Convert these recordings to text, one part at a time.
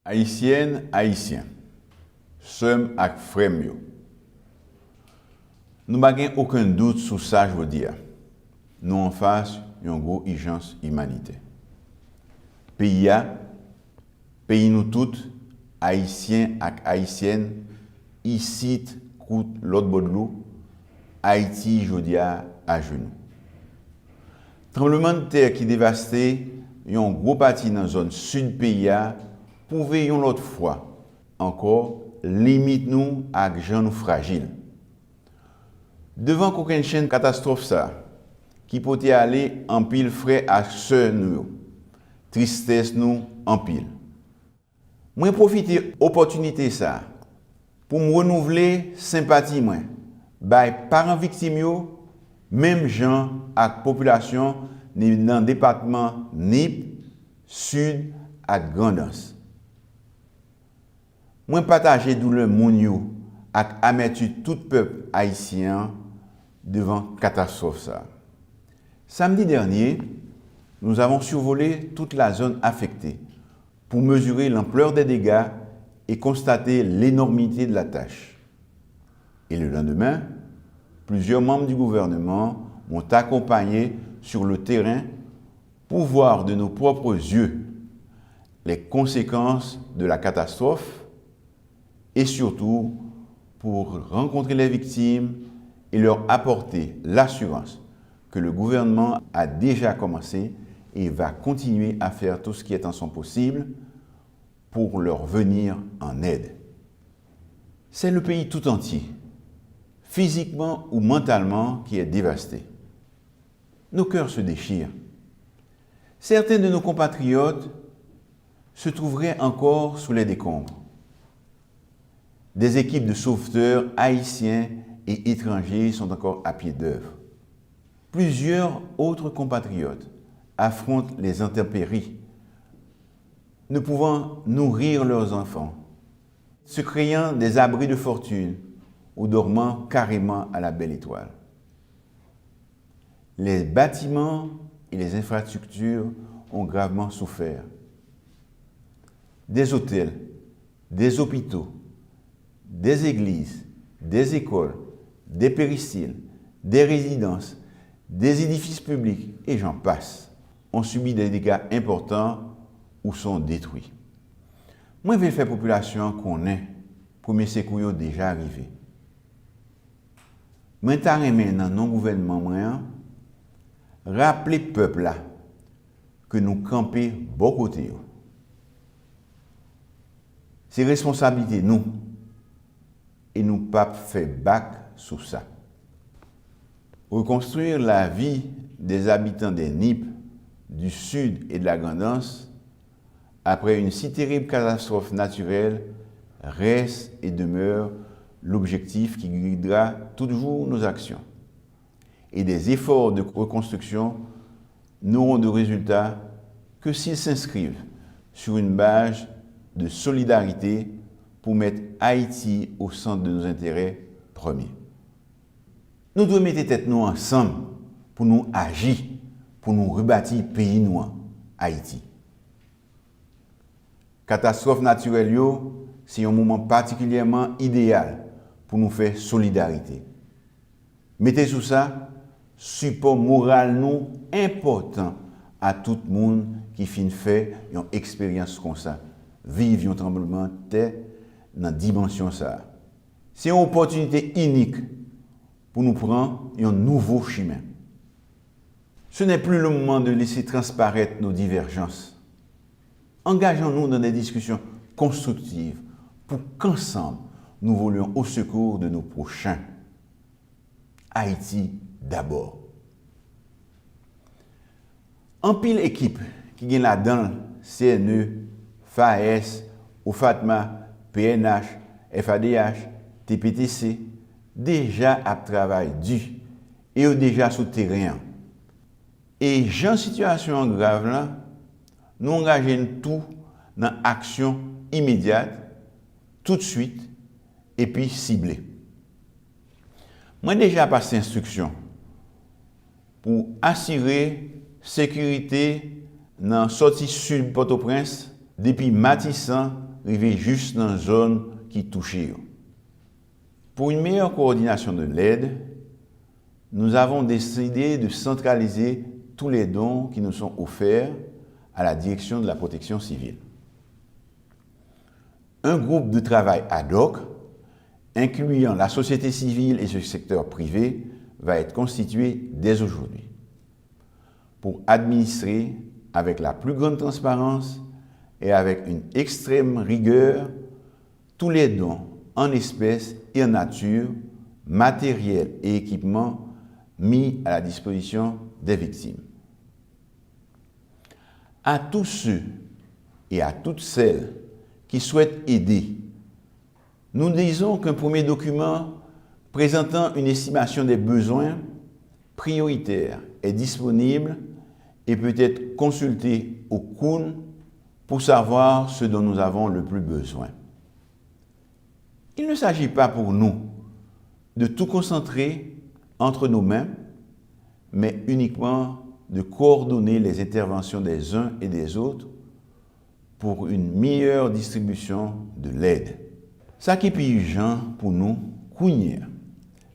Haïtiennes, Haïtiens, sommes avec frères. Nous n'avons aucun doute sur ça, je veux dire. Nous en face d'une grosse urgence humanitaire. Pays nous toutes, Haïtiens et Haïtiennes, ici, coûte l'autre bout de l'eau, Haïti, je veux dire, à genoux. Tremblement de terre qui dévasté, un gros parti dans la zone sud pays, pouvait une autre fois encore limite nous à gens nous fragiles. Devant aucune chaîne catastrophe ça, qui peut aller en pile frais à ceux nous, tristesse nous en pile. Moi profiter opportunité ça pour me renouveler sympathie moi, by parents victimes yo, même gens à population dans le département NIP, Sud à Grandance. Moi partager douleur moun yo ak amertume tout peuple haïtien devant catastrophe ça. Samedi dernier, nous avons survolé toute la zone affectée pour mesurer l'ampleur des dégâts et constater l'énormité de la tâche. Et le lendemain, plusieurs membres du gouvernement m'ont accompagné sur le terrain pour voir de nos propres yeux les conséquences de la catastrophe et surtout pour rencontrer les victimes et leur apporter l'assurance que le gouvernement a déjà commencé et va continuer à faire tout ce qui est en son possible pour leur venir en aide. C'est le pays tout entier, physiquement ou mentalement, qui est dévasté. Nos cœurs se déchirent. Certains de nos compatriotes se trouveraient encore sous les décombres. Des équipes de sauveteurs haïtiens et étrangers sont encore à pied d'œuvre. Plusieurs autres compatriotes affrontent les intempéries, ne pouvant nourrir leurs enfants, se créant des abris de fortune ou dormant carrément à la belle étoile. Les bâtiments et les infrastructures ont gravement souffert. Des hôtels, des hôpitaux, des églises, des écoles, des péristyles, des résidences, des édifices publics, et j'en passe, ont subi des dégâts importants ou sont détruits. Moi, je vais faire population qu'on est, premier secours déjà arrivé. Maintenant, dans non gouvernement moyen, rappeler peuple là que nous camper bon côté. C'est responsabilité nous et nous pas faire bac sur ça. Reconstruire la vie des habitants des NIP, du Sud et de la Grandance après une si terrible catastrophe naturelle reste et demeure l'objectif qui guidera toujours nos actions. Et des efforts de reconstruction n'auront de résultat que s'ils s'inscrivent sur une base de solidarité pour mettre Haïti au centre de nos intérêts premiers. Nous devons mettre tête nous ensemble pour nous agir, pour nous rebâtir le pays nous, Haïti. Catastrophe naturelle, c'est un moment particulièrement idéal pour nous faire solidarité. Mettez sous ça, support moral nous important à tout le monde qui finit fait une expérience comme ça. Vivre un tremblement de terre dans la dimension ça. C'est une opportunité unique pour nous prendre un nouveau chemin. Ce n'est plus le moment de laisser transparaître nos divergences. Engageons-nous dans des discussions constructives pour qu'ensemble, nous volions au secours de nos prochains. Haïti d'abord. En pile équipe qui gagne là-dedans, CNE, FAES, OFATMA, PNH, FADH, TPTC, déjà à travail dû et déjà sous terrain. Et en situation grave là, nous engageons tout dans l'action immédiate, tout de suite, et puis ciblée. Moi déjà passé instruction pour assurer sécurité dans la sortie sud Port-au-Prince depuis Matissan arriver juste dans la zone qui touche. Pour une meilleure coordination de l'aide, nous avons décidé de centraliser tous les dons qui nous sont offerts à la direction de la protection civile. Un groupe de travail ad hoc, incluant la société civile et ce secteur privé, va être constitué dès aujourd'hui pour administrer avec la plus grande transparence et avec une extrême rigueur tous les dons en espèces et en nature, matériels et équipements mis à la disposition des victimes. À tous ceux et à toutes celles qui souhaitent aider, nous disons qu'un premier document présentant une estimation des besoins prioritaires est disponible et peut être consulté au COUN pour savoir ce dont nous avons le plus besoin. Il ne s'agit pas pour nous de tout concentrer entre nos mains, mais uniquement de coordonner les interventions des uns et des autres pour une meilleure distribution de l'aide. Ça qui est urgent pour nous,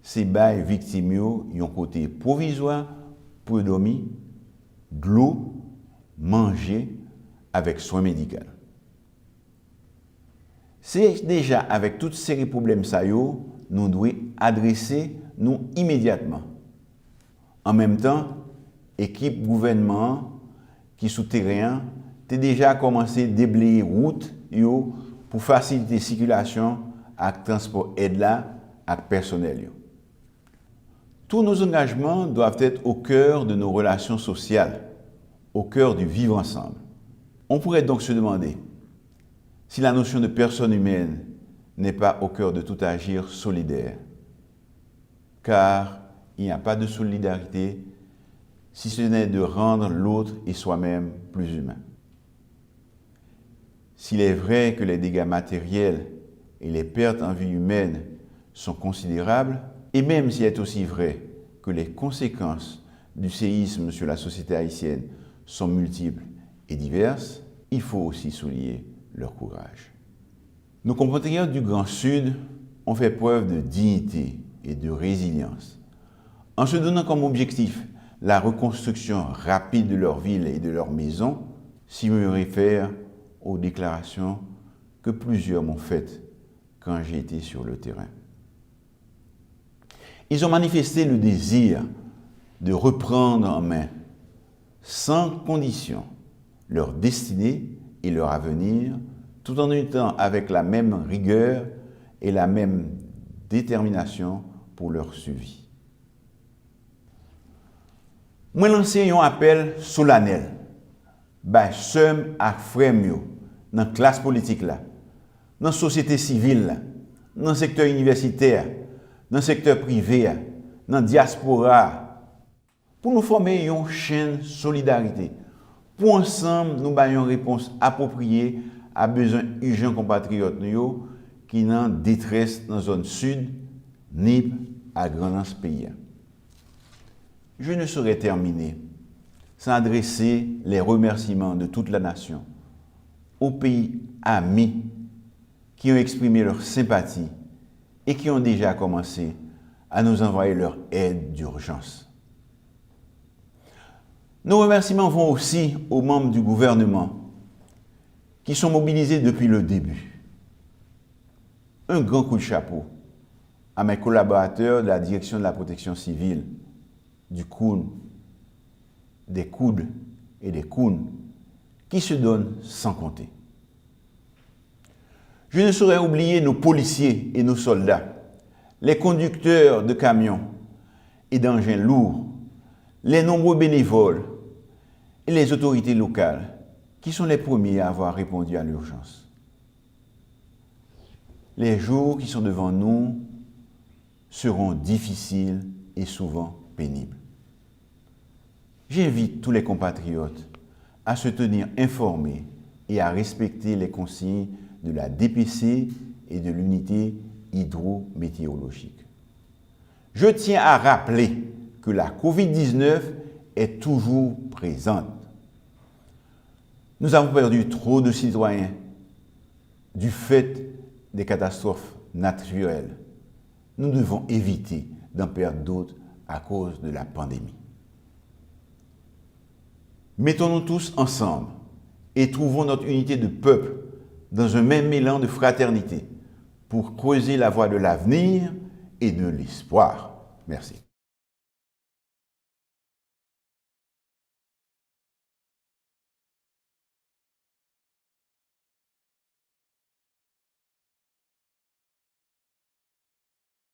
c'est bailler victimes un côté provisoire pour dormir, de l'eau, manger avec soins médicaux. C'est déjà avec toutes ces problèmes nous devons adresser nous immédiatement. En même temps, l'équipe gouvernement qui souterrain a déjà commencé à déblayer route pour faciliter la circulation avec transport aide là avec personnel. Tous nos engagements doivent être au cœur de nos relations sociales, au cœur du vivre ensemble. On pourrait donc se demander si la notion de personne humaine n'est pas au cœur de tout agir solidaire, car il n'y a pas de solidarité si ce n'est de rendre l'autre et soi-même plus humain. S'il est vrai que les dégâts matériels et les pertes en vie humaine sont considérables, et même s'il est aussi vrai que les conséquences du séisme sur la société haïtienne sont multiples et diverses, il faut aussi souligner leur courage. Nos compatriotes du Grand Sud ont fait preuve de dignité et de résilience, en se donnant comme objectif la reconstruction rapide de leur ville et de leur maison, si je me réfère aux déclarations que plusieurs m'ont faites quand j'ai été sur le terrain. Ils ont manifesté le désir de reprendre en main, sans condition, leur destinée et leur avenir, tout en étant avec la même rigueur et la même détermination pour leur suivi. Moi lancé un appel solennel, seul à frères dans la classe politique là, dans la société civile là, dans le secteur universitaire, dans le secteur privé, dans la diaspora, pour nous former une chaîne de solidarité, pour ensemble nous donner une réponse appropriée à besoins urgents compatriotes qui sont en détresse dans la zone sud, ni à grand pays. Je ne saurais terminer sans adresser les remerciements de toute la nation aux pays amis qui ont exprimé leur sympathie et qui ont déjà commencé à nous envoyer leur aide d'urgence. Nos remerciements vont aussi aux membres du gouvernement qui sont mobilisés depuis le début. Un grand coup de chapeau à mes collaborateurs de la direction de la protection civile, du COUN, des COUD et des COUN, qui se donnent sans compter. Je ne saurais oublier nos policiers et nos soldats, les conducteurs de camions et d'engins lourds, les nombreux bénévoles et les autorités locales qui sont les premiers à avoir répondu à l'urgence. Les jours qui sont devant nous seront difficiles et souvent pénibles. J'invite tous les compatriotes à se tenir informés et à respecter les consignes de la DPC et de l'unité hydrométéorologique. Je tiens à rappeler que la COVID-19 est toujours présente. Nous avons perdu trop de citoyens du fait des catastrophes naturelles. Nous devons éviter d'en perdre d'autres à cause de la pandémie. Mettons-nous tous ensemble et trouvons notre unité de peuple dans un même élan de fraternité pour creuser la voie de l'avenir et de l'espoir. Merci.